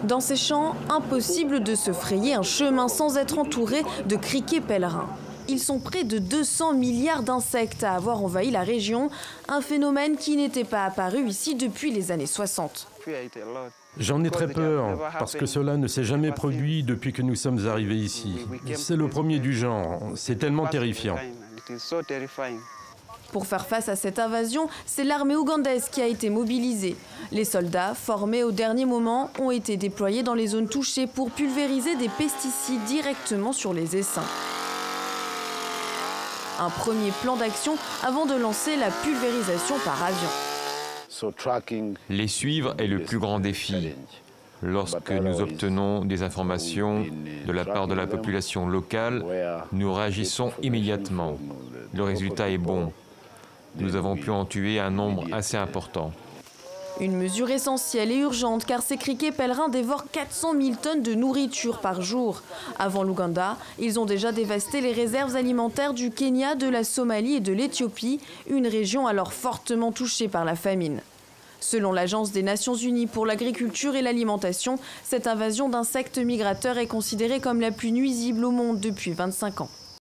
Dans ces champs, impossible de se frayer un chemin sans être entouré de criquets pèlerins. Ils sont près de 200 milliards d'insectes à avoir envahi la région, un phénomène qui n'était pas apparu ici depuis les années 60. J'en ai très peur, parce que cela ne s'est jamais produit depuis que nous sommes arrivés ici. C'est le premier du genre, c'est tellement terrifiant. Pour faire face à cette invasion, c'est l'armée ougandaise qui a été mobilisée. Les soldats, formés au dernier moment, ont été déployés dans les zones touchées pour pulvériser des pesticides directement sur les essaims. Un premier plan d'action avant de lancer la pulvérisation par avion. Les suivre est le plus grand défi. Lorsque nous obtenons des informations de la part de la population locale, nous réagissons immédiatement. Le résultat est bon. Nous avons pu en tuer un nombre assez important. Une mesure essentielle et urgente car ces criquets pèlerins dévorent 400 000 tonnes de nourriture par jour. Avant l'Ouganda, ils ont déjà dévasté les réserves alimentaires du Kenya, de la Somalie et de l'Éthiopie, une région alors fortement touchée par la famine. Selon l'Agence des Nations Unies pour l'agriculture et l'alimentation, cette invasion d'insectes migrateurs est considérée comme la plus nuisible au monde depuis 25 ans.